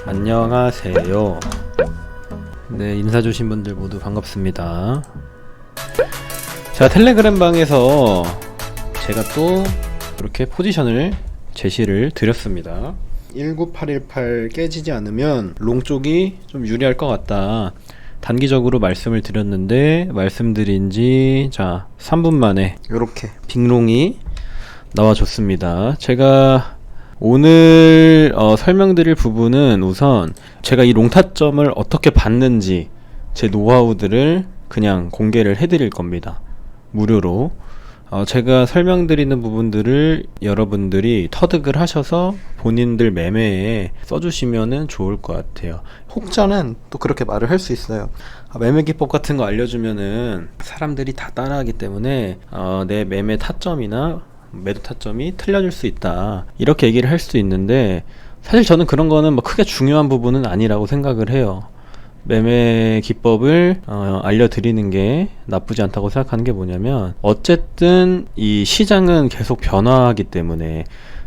안녕하세요. 네, 인사 주신 분들 모두 반갑습니다. 자, 텔레그램 방에서 제가 또 이렇게 포지션을 제시를 드렸습니다. 19818 깨지지 않으면 롱 쪽이 좀 유리할 것 같다. 단기적으로 말씀을 드렸는데 말씀드린 지 3분 만에 이렇게 빅롱이 나와줬습니다. 제가 오늘 설명드릴 부분은 우선 제가 이 롱타점을 어떻게 봤는지 제 노하우들을 그냥 공개를 해드릴 겁니다. 무료로. 제가 설명드리는 부분들을 여러분들이 터득을 하셔서 본인들 매매에 써주시면은 좋을 것 같아요. 혹자는 또 그렇게 말을 할 수 있어요. 매매 기법 같은 거 알려주면은 사람들이 다 따라하기 때문에 내 매매 타점이나 매도 타점이 틀려질 수 있다, 이렇게 얘기를 할 수도 있는데, 사실 저는 그런 거는 뭐 크게 중요한 부분은 아니라고 생각을 해요. 매매 기법을 알려드리는 게 나쁘지 않다고 생각하는 게 뭐냐면, 어쨌든 이 시장은 계속 변화하기 때문에,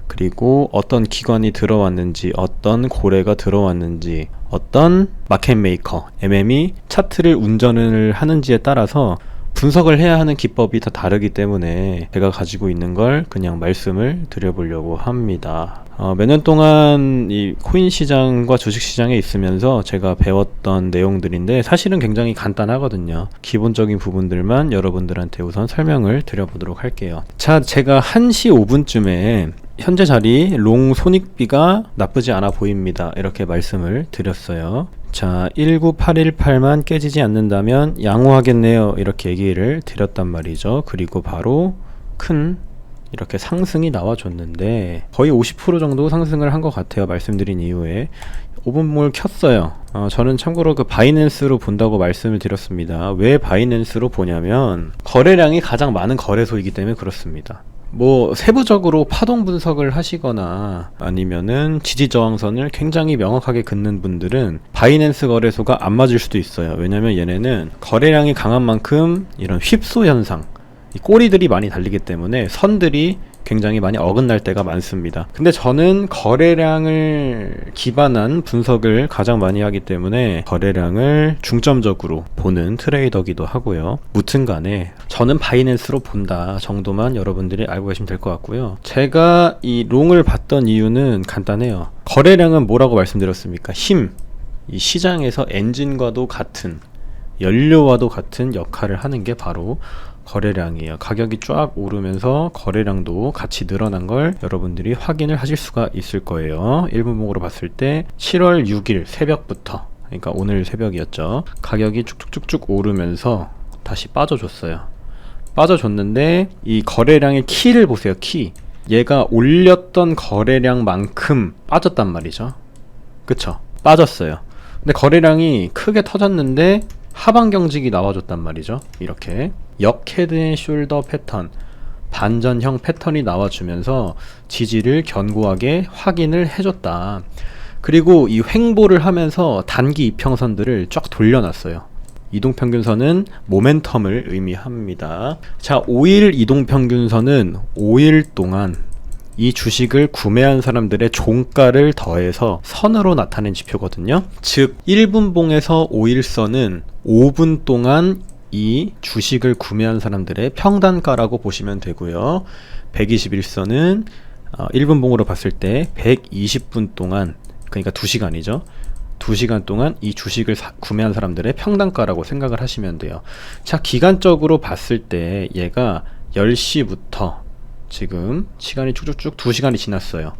그리고 어떤 기관이 들어왔는지, 어떤 고래가 들어왔는지, 어떤 마켓 메이커, MM이 차트를 운전을 하는지에 따라서 분석을 해야 하는 기법이 다 다르기 때문에 제가 가지고 있는 걸 그냥 말씀을 드려보려고 합니다. 몇 년 동안 이 코인 시장과 주식 시장에 있으면서 제가 배웠던 내용들인데 사실은 굉장히 간단하거든요. 기본적인 부분들만 여러분들한테 우선 설명을 드려보도록 할게요. 자, 제가 1시 5분쯤에 현재 자리 롱 손익비가 나쁘지 않아 보입니다, 이렇게 말씀을 드렸어요. 자, 19818만 깨지지 않는다면 양호하겠네요, 이렇게 얘기를 드렸단 말이죠. 그리고 바로 큰 이렇게 상승이 나와줬는데 거의 50% 정도 상승을 한 것 같아요. 말씀드린 이후에 5분봉을 켰어요. 저는 참고로 그 바이낸스로 본다고 말씀을 드렸습니다. 왜 바이낸스로 보냐면 거래량이 가장 많은 거래소이기 때문에 그렇습니다. 뭐 세부적으로 파동 분석을 하시거나 아니면은 지지 저항선을 굉장히 명확하게 긋는 분들은 바이낸스 거래소가 안 맞을 수도 있어요. 왜냐면 얘네는 거래량이 강한 만큼 이런 휩소 현상, 이 꼬리들이 많이 달리기 때문에 선들이 굉장히 많이 어긋날 때가 많습니다. 근데 저는 거래량을 기반한 분석을 가장 많이 하기 때문에 거래량을 중점적으로 보는 트레이더기도 하고요. 무튼 간에 저는 바이낸스로 본다 정도만 여러분들이 알고 계시면 될 것 같고요. 제가 이 롱을 봤던 이유는 간단해요. 거래량은 뭐라고 말씀드렸습니까? 힘. 이 시장에서 엔진과도 같은, 연료와도 같은 역할을 하는 게 바로 거래량이에요. 가격이 쫙 오르면서 거래량도 같이 늘어난 걸 여러분들이 확인을 하실 수가 있을 거예요. 1분봉으로 봤을 때 7월 6일 새벽부터, 그러니까 오늘 새벽이었죠. 가격이 쭉쭉쭉쭉 오르면서 다시 빠져줬어요. 빠져줬는데 이 거래량의 키를 보세요. 키. 얘가 올렸던 거래량만큼 빠졌단 말이죠. 그쵸? 빠졌어요. 근데 거래량이 크게 터졌는데 하방 경직이 나와줬단 말이죠. 이렇게 역 헤드 앤 숄더 패턴, 반전형 패턴이 나와주면서 지지를 견고하게 확인을 해줬다. 그리고 이 횡보를 하면서 단기 이평선들을 쫙 돌려놨어요. 이동평균선은 모멘텀을 의미합니다. 자, 5일 이동평균선은 5일 동안 이 주식을 구매한 사람들의 종가를 더해서 선으로 나타낸 지표거든요. 즉 1분봉에서 5일선은 5분 동안 이 주식을 구매한 사람들의 평단가라고 보시면 되고요. 121선은 1분봉으로 봤을 때 120분 동안, 그러니까 2시간이죠. 2시간 동안 이 주식을 구매한 사람들의 평단가라고 생각을 하시면 돼요. 자, 기간적으로 봤을 때 얘가 10시부터 지금 시간이 쭉쭉쭉 2시간이 지났어요.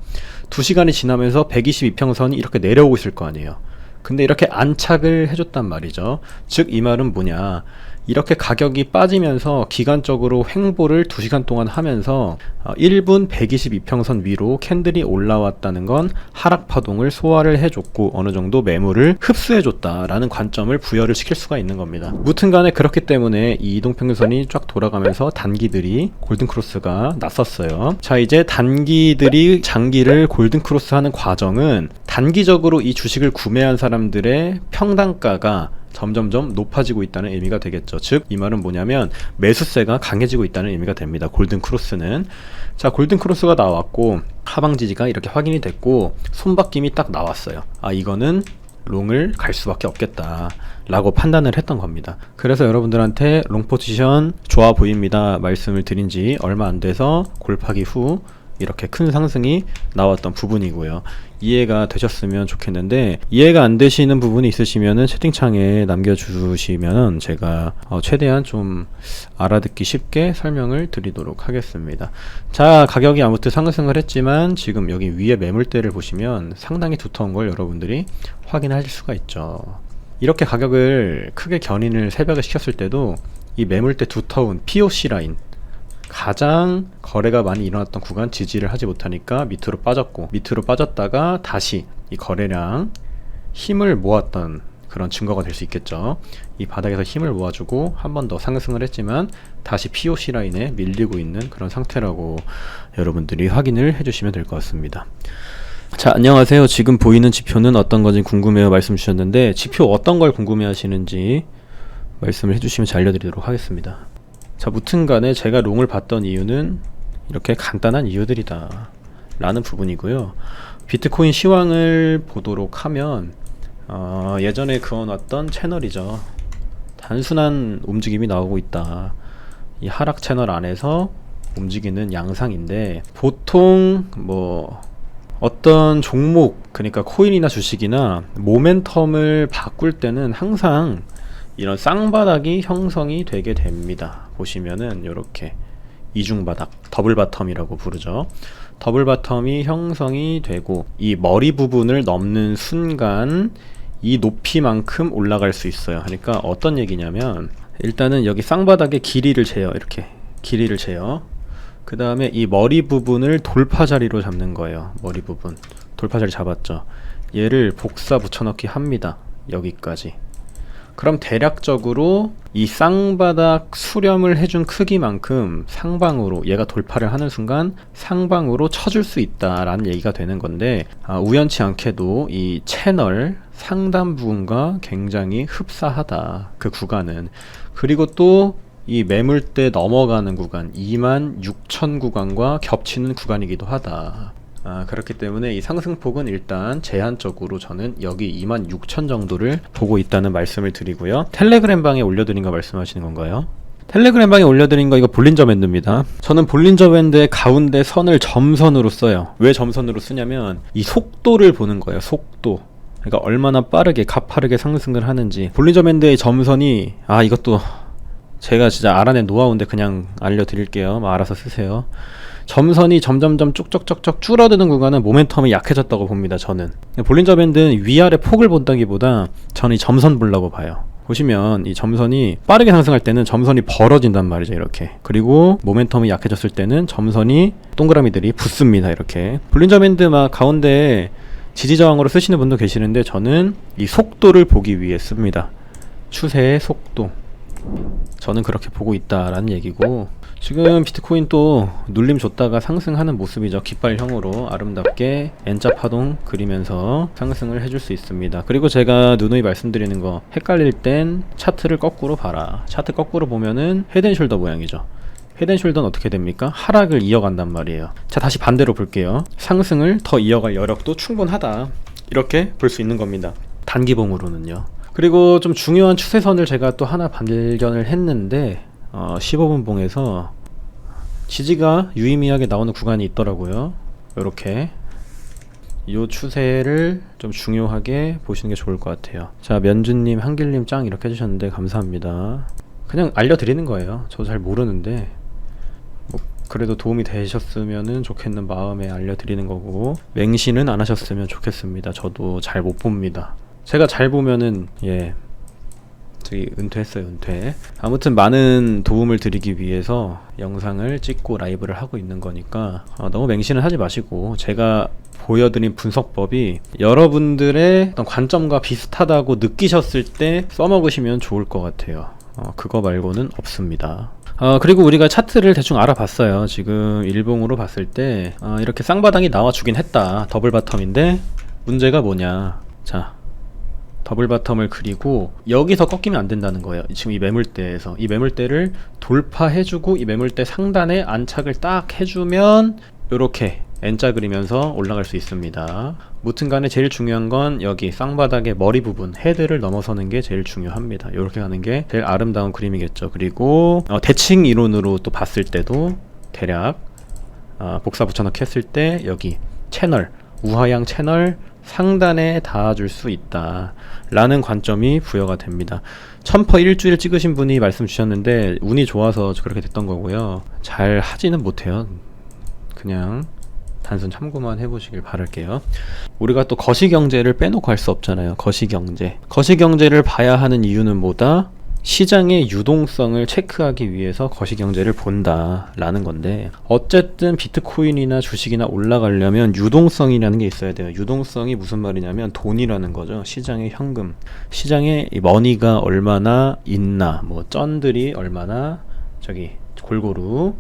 2시간이 지나면서 122평선이 이렇게 내려오고 있을 거 아니에요. 근데 이렇게 안착을 해줬단 말이죠. 즉 이 말은 뭐냐, 이렇게 가격이 빠지면서 기간적으로 횡보를 2시간 동안 하면서 1분 122평선 위로 캔들이 올라왔다는 건 하락 파동을 소화를 해줬고 어느 정도 매물을 흡수해줬다라는 관점을 부여를 시킬 수가 있는 겁니다. 무튼 간에 그렇기 때문에 이 이동평균선이 쫙 돌아가면서 단기들이 골든크로스가 났었어요. 자, 이제 단기들이 장기를 골든크로스 하는 과정은 단기적으로 이 주식을 구매한 사람들의 평단가가 점점점 높아지고 있다는 의미가 되겠죠. 즉 이 말은 뭐냐면 매수세가 강해지고 있다는 의미가 됩니다. 골든 크로스는. 자, 골든 크로스가 나왔고 하방 지지가 이렇게 확인이 됐고 손바뀜이 딱 나왔어요. 아, 이거는 롱을 갈 수밖에 없겠다 라고 판단을 했던 겁니다. 그래서 여러분들한테 롱 포지션 좋아 보입니다 말씀을 드린 지 얼마 안 돼서 골파기 후 이렇게 큰 상승이 나왔던 부분이고요. 이해가 되셨으면 좋겠는데, 이해가 안 되시는 부분이 있으시면은 채팅창에 남겨주시면 제가 최대한 좀 알아듣기 쉽게 설명을 드리도록 하겠습니다. 자, 가격이 아무튼 상승을 했지만 지금 여기 위에 매물대를 보시면 상당히 두터운 걸 여러분들이 확인하실 수가 있죠. 이렇게 가격을 크게 견인을 새벽에 시켰을 때도 이 매물대 두터운 POC 라인, 가장 거래가 많이 일어났던 구간 지지를 하지 못하니까 밑으로 빠졌고, 밑으로 빠졌다가 다시 이 거래량 힘을 모았던 그런 증거가 될 수 있겠죠. 이 바닥에서 힘을 모아주고 한 번 더 상승을 했지만 다시 POC 라인에 밀리고 있는 그런 상태라고 여러분들이 확인을 해주시면 될 것 같습니다. 자, 안녕하세요. 지금 보이는 지표는 어떤 건지 궁금해요 말씀 주셨는데, 지표 어떤 걸 궁금해 하시는지 말씀을 해주시면 잘 알려드리도록 하겠습니다. 자, 무튼 간에 제가 롱을 봤던 이유는 이렇게 간단한 이유들이다 라는 부분이고요. 비트코인 시황을 보도록 하면 예전에 그어놨던 채널이죠. 단순한 움직임이 나오고 있다. 이 하락 채널 안에서 움직이는 양상인데, 보통 뭐 어떤 종목, 그러니까 코인이나 주식이나 모멘텀을 바꿀 때는 항상 이런 쌍바닥이 형성이 되게 됩니다. 보시면은 이렇게 이중바닥, 더블 바텀이라고 부르죠. 더블 바텀이 형성이 되고 이 머리 부분을 넘는 순간 이 높이만큼 올라갈 수 있어요. 그러니까 어떤 얘기냐면, 일단은 여기 쌍바닥의 길이를 재요. 이렇게 길이를 재요. 그 다음에 이 머리 부분을 돌파 자리로 잡는 거예요. 머리 부분 돌파 자리 잡았죠. 얘를 복사 붙여넣기 합니다. 여기까지. 그럼 대략적으로 이 쌍바닥 수렴을 해준 크기만큼 상방으로, 얘가 돌파를 하는 순간 상방으로 쳐줄 수 있다라는 얘기가 되는 건데, 우연치 않게도 이 채널 상단 부분과 굉장히 흡사하다, 그 구간은. 그리고 또 이 매물대 넘어가는 구간 26,000 구간과 겹치는 구간이기도 하다. 그렇기 때문에 이 상승폭은 일단 제한적으로 저는 여기 26,000 정도를 보고 있다는 말씀을 드리고요. 텔레그램 방에 올려드린 거 말씀하시는 건가요? 텔레그램 방에 올려드린 거 이거 볼린저 밴드입니다. 저는 볼린저 밴드의 가운데 선을 점선으로 써요. 왜 점선으로 쓰냐면 이 속도를 보는 거예요. 속도. 그러니까 얼마나 빠르게 가파르게 상승을 하는지. 볼린저 밴드의 점선이, 이것도 제가 진짜 알아낸 노하우인데 그냥 알려드릴게요. 알아서 쓰세요. 점선이 점점점 쭉쭉쭉쭉 줄어드는 구간은 모멘텀이 약해졌다고 봅니다. 저는 볼린저 밴드는 위아래 폭을 본다기보다 저는 이 점선 보려고 봐요. 보시면 이 점선이 빠르게 상승할 때는 점선이 벌어진단 말이죠. 이렇게. 그리고 모멘텀이 약해졌을 때는 점선이 동그라미들이 붙습니다. 이렇게. 볼린저 밴드 막 가운데 지지저항으로 쓰시는 분도 계시는데, 저는 이 속도를 보기 위해 씁니다. 추세의 속도. 저는 그렇게 보고 있다라는 얘기고, 지금 비트코인 또 눌림 줬다가 상승하는 모습이죠. 깃발형으로 아름답게 N자 파동 그리면서 상승을 해줄 수 있습니다. 그리고 제가 누누이 말씀드리는 거, 헷갈릴 땐 차트를 거꾸로 봐라. 차트 거꾸로 보면은 헤드앤숄더 모양이죠. 헤드앤숄더는 어떻게 됩니까? 하락을 이어간단 말이에요. 자, 다시 반대로 볼게요. 상승을 더 이어갈 여력도 충분하다, 이렇게 볼 수 있는 겁니다. 단기봉으로는요. 그리고 좀 중요한 추세선을 제가 또 하나 발견을 했는데, 15분 봉에서 지지가 유의미하게 나오는 구간이 있더라고요. 요렇게 이 추세를 좀 중요하게 보시는 게 좋을 것 같아요. 자, 면주님, 한길님 짱 이렇게 해주셨는데 감사합니다. 그냥 알려드리는 거예요. 저도 잘 모르는데 뭐 그래도 도움이 되셨으면 좋겠는 마음에 알려드리는 거고, 맹신은 안 하셨으면 좋겠습니다. 저도 잘 못 봅니다. 제가 잘 보면은 저기 은퇴했어요. 은퇴. 아무튼 많은 도움을 드리기 위해서 영상을 찍고 라이브를 하고 있는 거니까 너무 맹신을 하지 마시고, 제가 보여드린 분석법이 여러분들의 어떤 관점과 비슷하다고 느끼셨을 때 써먹으시면 좋을 것 같아요. 그거 말고는 없습니다. 그리고 우리가 차트를 대충 알아봤어요. 지금 일봉으로 봤을 때 이렇게 쌍바닥이 나와주긴 했다. 더블 바텀인데 문제가 뭐냐. 자, 버블 바텀을 그리고 여기서 꺾이면 안 된다는 거예요. 지금 이 매물대에서 이 매물대를 돌파해주고 이 매물대 상단에 안착을 딱 해주면 이렇게 N자 그리면서 올라갈 수 있습니다. 무튼 간에 제일 중요한 건 여기 쌍바닥의 머리 부분 헤드를 넘어서는 게 제일 중요합니다. 이렇게 가는 게 제일 아름다운 그림이겠죠. 그리고 대칭 이론으로 또 봤을 때도 대략 복사 붙여넣기 했을 때 여기 채널 우하향 채널 상단에 닿아줄 수 있다 라는 관점이 부여가 됩니다. 1000% 일주일 찍으신 분이 말씀 주셨는데 운이 좋아서 그렇게 됐던 거고요. 잘 하지는 못해요. 그냥 단순 참고만 해보시길 바랄게요. 우리가 또 거시경제를 빼놓고 할 수 없잖아요. 거시경제를 봐야 하는 이유는 뭐다? 시장의 유동성을 체크하기 위해서 거시경제를 본다 라는 건데, 어쨌든 비트코인이나 주식이나 올라가려면 유동성이라는 게 있어야 돼요. 유동성이 무슨 말이냐면 돈이라는 거죠. 시장의 현금, 시장에 머니가 얼마나 있나, 뭐 쩐들이 얼마나 골고루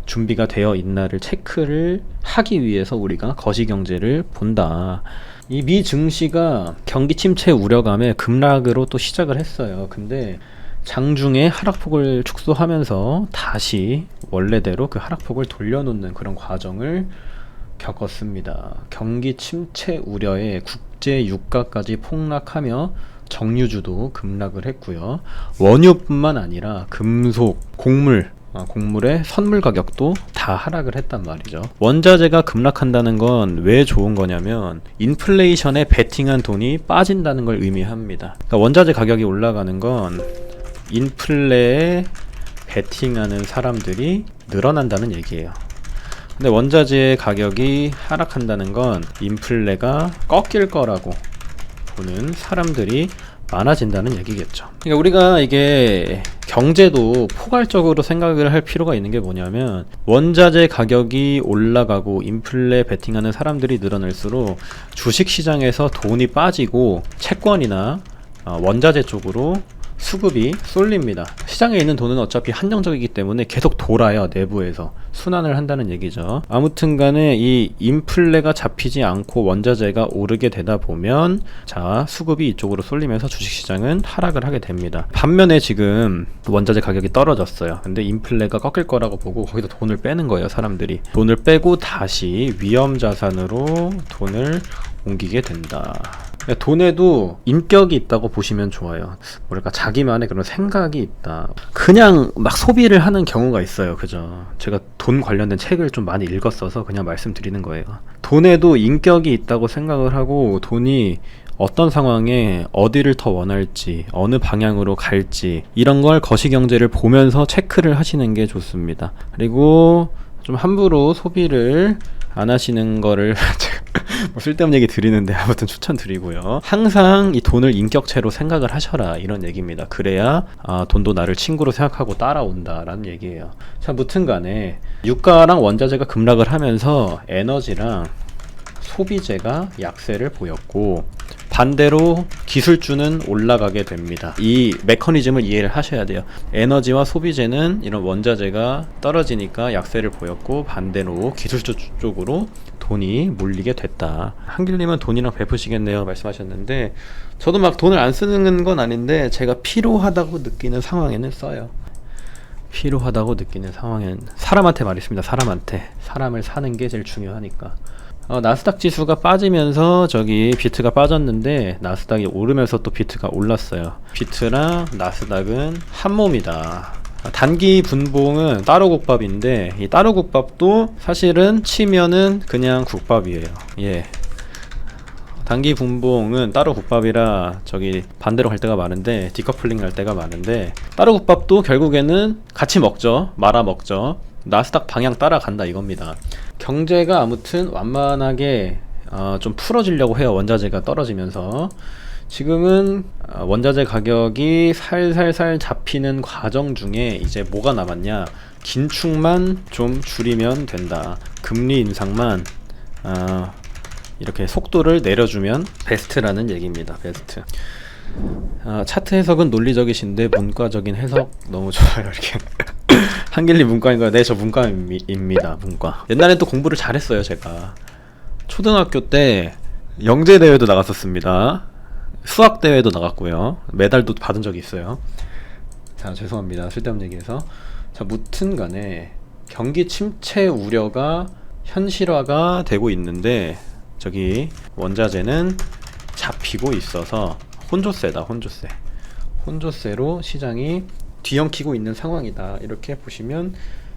준비가 되어 있나를 체크를 하기 위해서 우리가 거시경제를 본다. 이 미 증시가 경기 침체 우려감에 급락으로 또 시작을 했어요. 근데 장중에 하락폭을 축소하면서 다시 원래대로 그 하락폭을 돌려놓는 그런 과정을 겪었습니다. 경기 침체 우려에 국제 유가까지 폭락하며 정유주도 급락을 했고요. 원유뿐만 아니라 금속, 곡물의 선물 가격도 다 하락을 했단 말이죠. 원자재가 급락한다는 건 왜 좋은 거냐면 인플레이션에 베팅한 돈이 빠진다는 걸 의미합니다. 그러니까 원자재 가격이 올라가는 건 인플레에 베팅하는 사람들이 늘어난다는 얘기예요. 근데 원자재 가격이 하락한다는 건 인플레가 꺾일 거라고 보는 사람들이 많아진다는 얘기겠죠. 그러니까 우리가 이게 경제도 포괄적으로 생각을 할 필요가 있는 게 뭐냐면, 원자재 가격이 올라가고 인플레 베팅하는 사람들이 늘어날수록 주식시장에서 돈이 빠지고 채권이나 원자재 쪽으로 수급이 쏠립니다. 시장에 있는 돈은 어차피 한정적이기 때문에 계속 돌아요. 내부에서 순환을 한다는 얘기죠. 아무튼 간에 이 인플레가 잡히지 않고 원자재가 오르게 되다 보면 수급이 이쪽으로 쏠리면서 주식시장은 하락을 하게 됩니다. 반면에 지금 원자재 가격이 떨어졌어요. 근데 인플레가 꺾일 거라고 보고 거기서 돈을 빼는 거예요. 사람들이 돈을 빼고 다시 위험자산으로 돈을 옮기게 된다. 돈에도 인격이 있다고 보시면 좋아요. 뭐랄까, 자기만의 그런 생각이 있다. 그냥 막 소비를 하는 경우가 있어요. 그죠? 제가 돈 관련된 책을 좀 많이 읽었어서 그냥 말씀드리는 거예요. 돈에도 인격이 있다고 생각을 하고, 돈이 어떤 상황에 어디를 더 원할지, 어느 방향으로 갈지, 이런 걸 거시경제를 보면서 체크를 하시는 게 좋습니다. 그리고 좀 함부로 소비를 안 하시는 거를 뭐 쓸데없는 얘기 드리는데 아무튼 추천드리고요. 항상 이 돈을 인격체로 생각을 하셔라, 이런 얘기입니다. 그래야 돈도 나를 친구로 생각하고 따라온다 라는 얘기예요. 자, 무튼 간에 유가랑 원자재가 급락을 하면서 에너지랑 소비재가 약세를 보였고, 반대로 기술주는 올라가게 됩니다. 이 메커니즘을 이해를 하셔야 돼요. 에너지와 소비재는 이런 원자재가 떨어지니까 약세를 보였고, 반대로 기술주 쪽으로 돈이 몰리게 됐다. 한길님은 돈이랑 베푸시겠네요 말씀하셨는데, 저도 막 돈을 안 쓰는 건 아닌데 제가 필요하다고 느끼는 상황에는 써요. 필요하다고 느끼는 상황엔 사람한테 말했습니다. 사람을 사는 게 제일 중요하니까. 나스닥 지수가 빠지면서 비트가 빠졌는데, 나스닥이 오르면서 또 비트가 올랐어요. 비트랑 나스닥은 한 몸이다. 단기 분봉은 따로 국밥인데, 이 따로 국밥도 사실은 치면은 그냥 국밥이에요. 예. 단기 분봉은 따로 국밥이라 반대로 갈 때가 많은데, 디커플링 갈 때가 많은데, 따로 국밥도 결국에는 같이 먹죠. 말아 먹죠. 나스닥 방향 따라간다 이겁니다. 경제가 아무튼 완만하게 좀 풀어지려고 해요. 원자재가 떨어지면서. 지금은 원자재 가격이 살살살 잡히는 과정 중에 이제 뭐가 남았냐, 긴축만 좀 줄이면 된다. 금리 인상만 이렇게 속도를 내려주면 베스트라는 얘기입니다. 베스트. 차트 해석은 논리적이신데 문과적인 해석 너무 좋아요. 이렇게 한길리 문과인가요? 네, 저 문과입니다. 문과. 옛날엔 또 공부를 잘했어요. 제가 초등학교 때 영재대회도 나갔었습니다. 수학 대회도 나갔고요. 메달도 받은 적이 있어요. 자, 죄송합니다. 쓸데없는 얘기해서. 자, 무튼 간에 경기 침체 우려가 현실화가 되고 있는데 저기 원자재는 잡히고 있어서 혼조세다. 혼조세로 시장이 뒤엉키고 있는 상황이다. 이렇게 보시면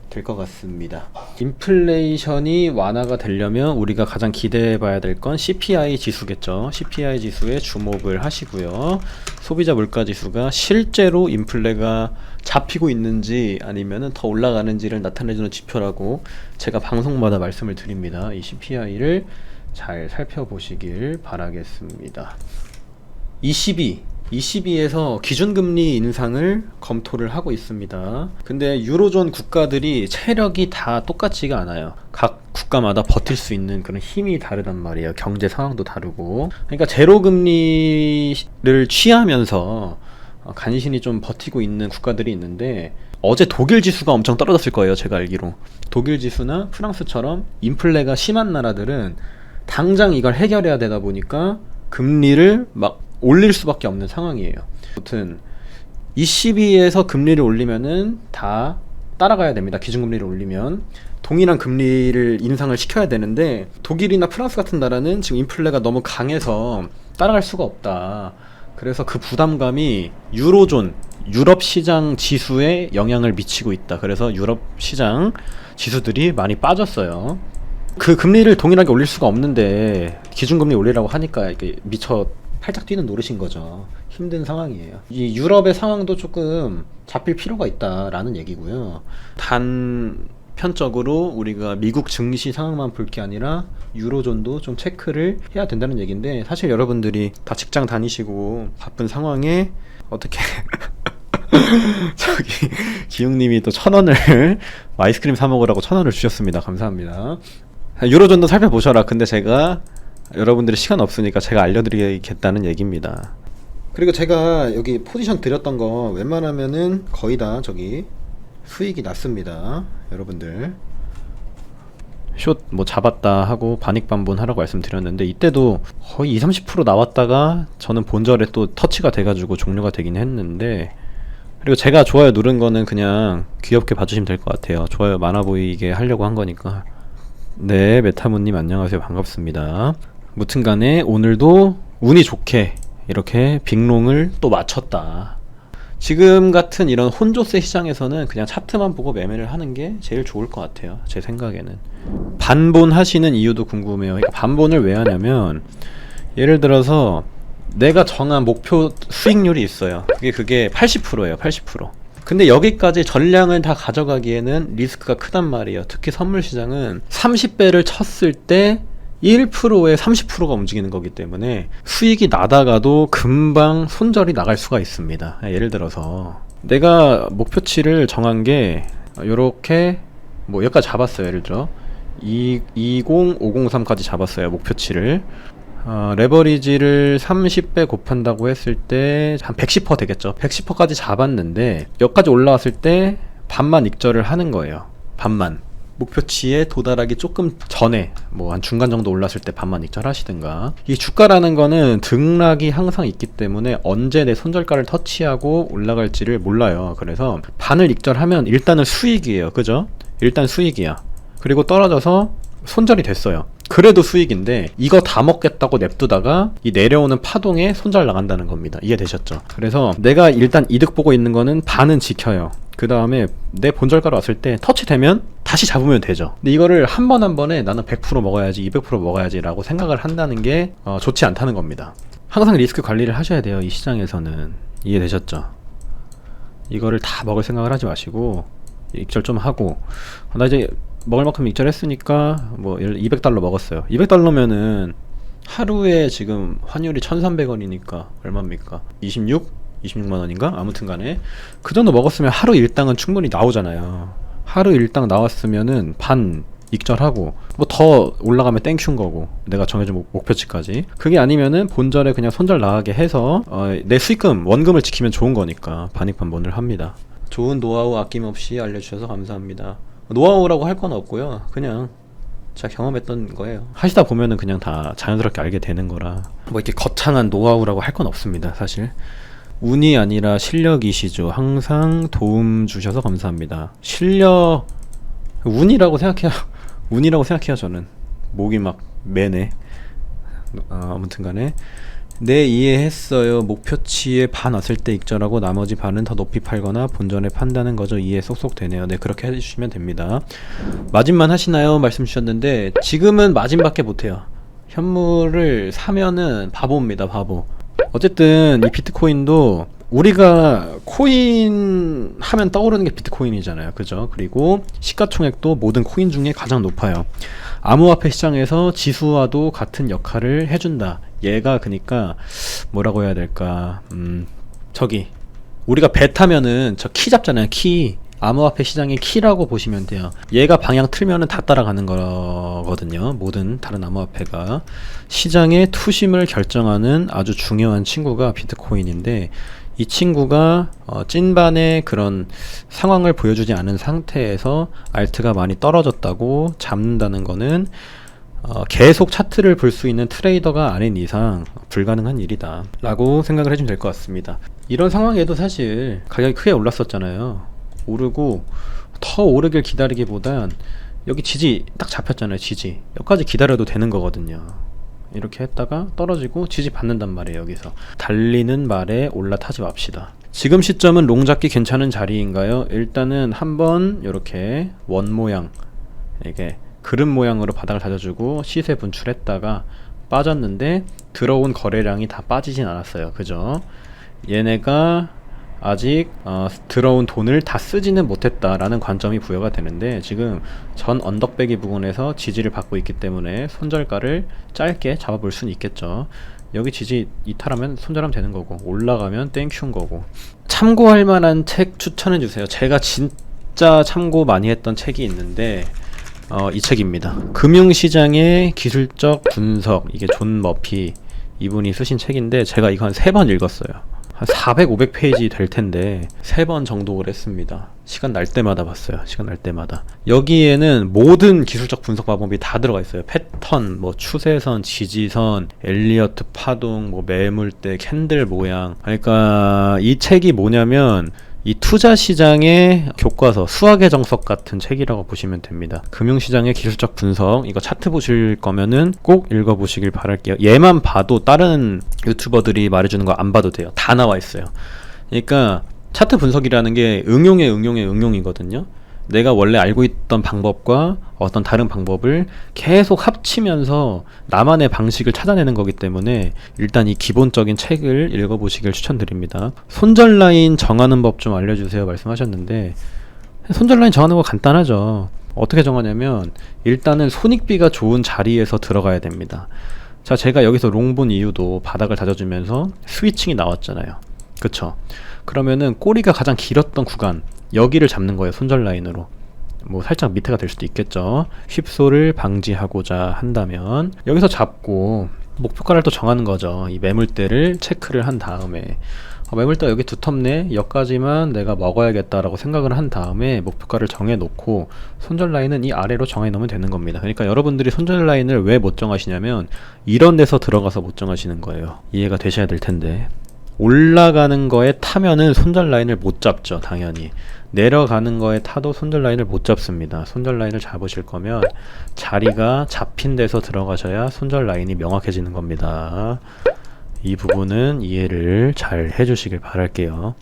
될 것 같습니다. 인플레이션이 완화가 되려면 우리가 가장 기대해 봐야 될 건 CPI 지수겠죠. CPI 지수에 주목을 하시고요. 소비자 물가 지수가 실제로 인플레가 잡히고 있는지 아니면 더 올라가는지를 나타내주는 지표라고 제가 방송마다 말씀을 드립니다. 이 CPI를 잘 살펴보시길 바라겠습니다. ECB에서 기준금리 인상을 검토를 하고 있습니다. 근데 유로존 국가들이 체력이 다 똑같지가 않아요. 각 국가마다 버틸 수 있는 그런 힘이 다르단 말이에요. 경제 상황도 다르고. 그러니까 제로금리를 취하면서 간신히 좀 버티고 있는 국가들이 있는데 어제 독일 지수가 엄청 떨어졌을 거예요. 제가 알기로. 독일 지수나 프랑스처럼 인플레가 심한 나라들은 당장 이걸 해결해야 되다 보니까 금리를 막 올릴 수밖에 없는 상황이에요. 아무튼 ECB에서 금리를 올리면은 다 따라가야 됩니다. 기준금리를 올리면 동일한 금리를 인상을 시켜야 되는데 독일이나 프랑스 같은 나라는 지금 인플레가 너무 강해서 따라갈 수가 없다. 그래서 그 부담감이 유로존, 유럽 시장 지수에 영향을 미치고 있다. 그래서 유럽 시장 지수들이 많이 빠졌어요. 그 금리를 동일하게 올릴 수가 없는데 기준금리 올리라고 하니까 이게 미쳐 팔짝 뛰는 노릇인 거죠. 힘든 상황이에요. 이 유럽의 상황도 조금 잡힐 필요가 있다라는 얘기고요. 단편적으로 우리가 미국 증시 상황만 볼 게 아니라 유로존도 좀 체크를 해야 된다는 얘기인데 사실 여러분들이 다 직장 다니시고 바쁜 상황에 어떻게 저기 기웅님이 또 1,000원을 아이스크림 사 먹으라고 1,000원을 주셨습니다. 감사합니다. 유로존도 살펴보셔라. 근데 제가 여러분들이 시간 없으니까 제가 알려드리겠다는 얘기입니다. 그리고 제가 여기 포지션 드렸던 거 웬만하면은 거의 다 저기 수익이 났습니다. 여러분들 숏 뭐 잡았다 하고 반익반본 하라고 말씀드렸는데 이때도 거의 20-30% 나왔다가 저는 본절에 또 터치가 돼가지고 종료가 되긴 했는데 그리고 제가 좋아요 누른 거는 그냥 귀엽게 봐주시면 될 것 같아요. 좋아요 많아 보이게 하려고 한 거니까. 네, 메타모님 안녕하세요. 반갑습니다. 무튼간에 오늘도 운이 좋게 이렇게 빅롱을 또 맞췄다. 지금 같은 이런 혼조세 시장에서는 그냥 차트만 보고 매매를 하는 게 제일 좋을 것 같아요. 제 생각에는. 반본 하시는 이유도 궁금해요. 그러니까 반본을 왜 하냐면 예를 들어서 내가 정한 목표 수익률이 있어요. 그게 80%예요. 80%. 근데 여기까지 전량을 다 가져가기에는 리스크가 크단 말이에요. 특히 선물 시장은 30배를 쳤을 때 1%에 30%가 움직이는 거기 때문에 수익이 나다가도 금방 손절이 나갈 수가 있습니다. 예를 들어서 내가 목표치를 정한 게 요렇게 뭐 여기까지 잡았어요. 예를 들어 20503까지 잡았어요. 목표치를. 레버리지를 30배 곱한다고 했을 때 한 110% 되겠죠. 110%까지 잡았는데 여기까지 올라왔을 때 반만 익절을 하는 거예요. 반만. 목표치에 도달하기 조금 전에 뭐 한 중간 정도 올랐을 때 반만 익절하시든가. 이 주가라는 거는 등락이 항상 있기 때문에 언제 내 손절가를 터치하고 올라갈지를 몰라요. 그래서 반을 익절하면 일단은 수익이에요. 그죠? 일단 수익이야. 그리고 떨어져서 손절이 됐어요. 그래도 수익인데 이거 다 먹겠다고 냅두다가 이 내려오는 파동에 손절 나간다는 겁니다. 이해되셨죠? 그래서 내가 일단 이득 보고 있는 거는 반은 지켜요. 그 다음에 내 본절가로 왔을 때 터치되면 다시 잡으면 되죠. 근데 이거를 한 번 한 번에 나는 100% 먹어야지 200% 먹어야지 라고 생각을 한다는 게 좋지 않다는 겁니다. 항상 리스크 관리를 하셔야 돼요. 이 시장에서는. 이해되셨죠? 이거를 다 먹을 생각을 하지 마시고 익절 좀 하고 나 이제 먹을 만큼 익절했으니까 뭐 예를 들어 $200 먹었어요. $200면은 하루에 지금 환율이 1,300원이니까 얼마입니까? 26만 원인가? 아무튼 간에 그 정도 먹었으면 하루 일당은 충분히 나오잖아요. 하루 일당 나왔으면은 반 익절하고 뭐 더 올라가면 땡큐인 거고 내가 정해준 목표치까지. 그게 아니면은 본절에 그냥 손절 나가게 해서 내 수익금 원금을 지키면 좋은 거니까 반익반본을 합니다. 좋은 노하우 아낌없이 알려주셔서 감사합니다. 노하우라고 할 건 없고요. 그냥 제가 경험했던 거예요. 하시다 보면은 그냥 다 자연스럽게 알게 되는 거라 뭐 이렇게 거창한 노하우라고 할 건 없습니다. 사실 운이 아니라 실력이시죠. 항상 도움 주셔서 감사합니다. 실력 운이라고 생각해요. 운이라고 생각해요. 저는 목이 막 매네. 아무튼간에 네, 이해했어요. 목표치의 반 왔을 때 익절하고 나머지 반은 더 높이 팔거나 본전에 판다는 거죠. 이해 쏙쏙 되네요. 네, 그렇게 해주시면 됩니다. 마진만 하시나요? 말씀 주셨는데 지금은 마진밖에 못해요. 현물을 사면은 바보입니다. 바보. 어쨌든 이 비트코인도 우리가 코인 하면 떠오르는 게 비트코인이잖아요. 그죠? 그리고 시가총액도 모든 코인 중에 가장 높아요. 암호화폐 시장에서 지수와도 같은 역할을 해준다. 얘가 그니까 뭐라고 해야 될까? 저기 우리가 배 타면은 저 키 잡잖아요. 키. 암호화폐 시장의 키라고 보시면 돼요. 얘가 방향 틀면은 다 따라가는 거거든요. 모든 다른 암호화폐가 시장의 투심을 결정하는 아주 중요한 친구가 비트코인인데 이 친구가 찐반의 그런 상황을 보여주지 않은 상태에서 알트가 많이 떨어졌다고 잡는다는 거는 계속 차트를 볼 수 있는 트레이더가 아닌 이상 불가능한 일이다 라고 생각을 해주면 될 것 같습니다. 이런 상황에도 사실 가격이 크게 올랐었잖아요. 오르고 더 오르길 기다리기보단 여기 지지 딱 잡혔잖아요. 지지 여기까지 기다려도 되는 거거든요. 이렇게 했다가 떨어지고 지지 받는단 말이에요. 여기서 달리는 말에 올라타지 맙시다. 지금 시점은 롱 잡기 괜찮은 자리인가요? 일단은 한번 이렇게 원 모양 이게 그릇 모양으로 바닥을 다져주고 시세 분출했다가 빠졌는데 들어온 거래량이 다 빠지진 않았어요. 그죠? 얘네가 아직 들어온 돈을 다 쓰지는 못했다라는 관점이 부여가 되는데 지금 전 언덕배기 부근에서 지지를 받고 있기 때문에 손절가를 짧게 잡아볼 수는 있겠죠. 여기 지지 이탈하면 손절하면 되는 거고 올라가면 땡큐인 거고. 참고할 만한 책 추천해 주세요. 제가 진짜 참고 많이 했던 책이 있는데 이 책입니다. 금융시장의 기술적 분석. 이게 존 머피 이분이 쓰신 책인데 제가 이거 한 3번 읽었어요. 한 400, 500페이지 될 텐데 3번 정독을 했습니다. 시간 날 때마다 봤어요. 시간 날 때마다. 여기에는 모든 기술적 분석 방법이 다 들어가 있어요. 패턴, 뭐 추세선, 지지선, 엘리어트 파동, 뭐 매물대, 캔들 모양. 그러니까 이 책이 뭐냐면 이 투자시장의 교과서, 수학의 정석 같은 책이라고 보시면 됩니다. 금융시장의 기술적 분석, 이거 차트 보실 거면은 꼭 읽어보시길 바랄게요. 얘만 봐도 다른 유튜버들이 말해주는 거 안 봐도 돼요. 다 나와 있어요. 그러니까 차트 분석이라는 게 응용의 응용이거든요. 내가 원래 알고 있던 방법과 어떤 다른 방법을 계속 합치면서 나만의 방식을 찾아내는 거기 때문에 일단 이 기본적인 책을 읽어보시길 추천드립니다. 손절 라인 정하는 법 좀 알려주세요 말씀하셨는데 손절 라인 정하는 거 간단하죠. 어떻게 정하냐면 일단은 손익비가 좋은 자리에서 들어가야 됩니다. 자, 제가 여기서 롱 본 이유도 바닥을 다져주면서 스위칭이 나왔잖아요. 그쵸? 그러면은 꼬리가 가장 길었던 구간 여기를 잡는 거예요. 손절 라인으로. 뭐 살짝 밑에가 될 수도 있겠죠. 휩소를 방지하고자 한다면 여기서 잡고 목표가를 또 정하는 거죠. 이 매물대를 체크를 한 다음에 매물대가 여기 두텁네, 여기까지만 내가 먹어야겠다라고 생각을 한 다음에 목표가를 정해 놓고 손절 라인은 이 아래로 정해 놓으면 되는 겁니다. 그러니까 여러분들이 손절 라인을 왜 못 정하시냐면 이런 데서 들어가서 못 정하시는 거예요. 이해가 되셔야 될 텐데 올라가는 거에 타면은 손절 라인을 못 잡죠. 당연히 내려가는 거에 타도 손절 라인을 못 잡습니다. 손절 라인을 잡으실 거면 자리가 잡힌 데서 들어가셔야 손절 라인이 명확해지는 겁니다. 이 부분은 이해를 잘 해주시길 바랄게요.